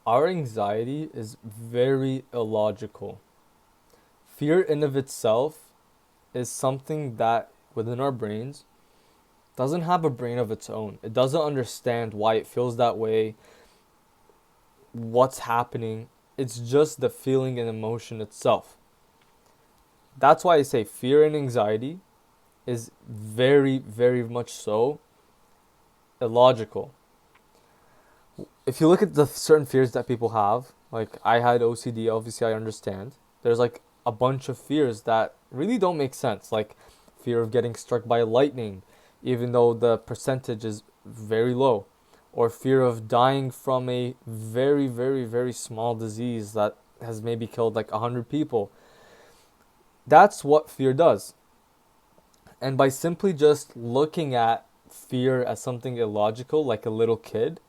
Our anxiety is very illogical. Fear in of itself is something that within our brains doesn't have a brain of its own. It doesn't understand why it feels that way, what's happening. It's just the feeling and emotion itself. That's why I say fear and anxiety is very, very much so illogical. If you look at the certain fears that people have, like I had OCD, obviously I understand. There's like a bunch of fears that really don't make sense, like fear of getting struck by lightning, even though the percentage is very low, or fear of dying from a very, very, very small disease that has maybe killed like 100 people. That's what fear does. And by simply just looking at fear as something illogical, like a little kid,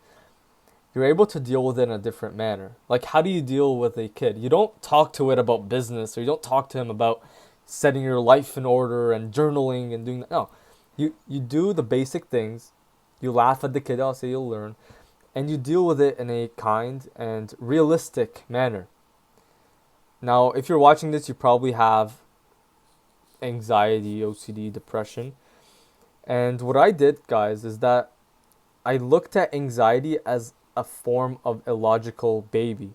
you're able to deal with it in a different manner. Like, how do you deal with a kid? You don't talk to it about business, or you don't talk to him about setting your life in order and journaling and doing that. No, you do the basic things. You laugh at the kid. I'll say you'll learn, and you deal with it in a kind and realistic manner. Now, if you're watching this, you probably have anxiety, OCD, depression. And what I did, guys, is that I looked at anxiety as a form of illogical baby.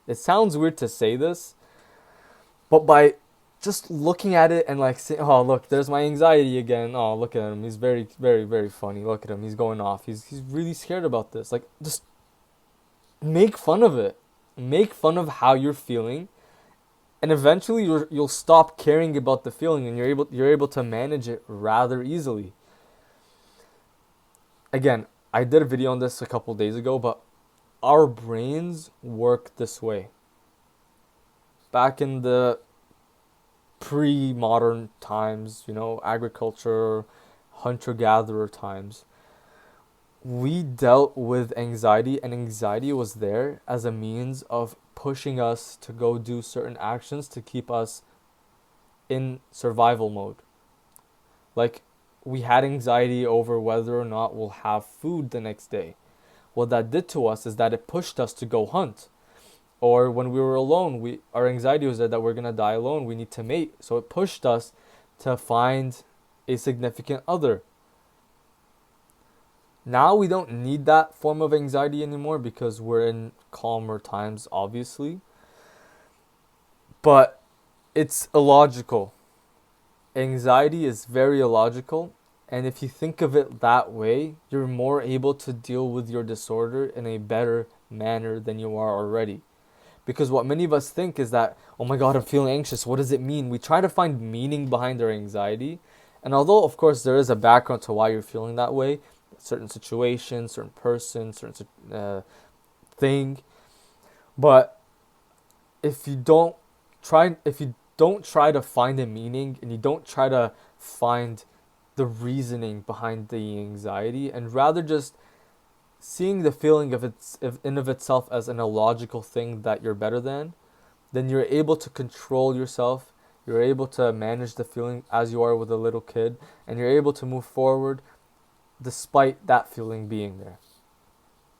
It sounds weird to say this, but by just looking at it and like saying, "Oh, look, there's my anxiety again. Oh, look at him. He's very, very, very funny. Look at him. He's going off. He's really scared about this." Like, just make fun of it. Make fun of how you're feeling, and eventually you'll stop caring about the feeling, and you're able to manage it rather easily. Again, I did a video on this a couple days ago, but our brains work this way. Back in the pre-modern times, agriculture, hunter-gatherer times, we dealt with anxiety, and anxiety was there as a means of pushing us to go do certain actions to keep us in survival mode. Like, we had anxiety over whether or not we'll have food the next day. What that did to us is that it pushed us to go hunt. Or when we were alone, our anxiety was that we're gonna die alone. We need to mate, so it pushed us to find a significant other. Now we don't need that form of anxiety anymore because we're in calmer times, obviously. But it's illogical. Anxiety is very illogical, and if you think of it that way, you're more able to deal with your disorder in a better manner than you are already. Because what many of us think is that, oh my God, I'm feeling anxious. What does it mean? We try to find meaning behind our anxiety. And although, of course, there is a background to why you're feeling that way, certain situation, certain person, certain thing. But if you don't try to find a meaning, and you don't try to find the reasoning behind the anxiety, and rather just seeing the feeling in of itself as an illogical thing that you're better than, then you're able to control yourself. You're able to manage the feeling as you are with a little kid, and you're able to move forward despite that feeling being there.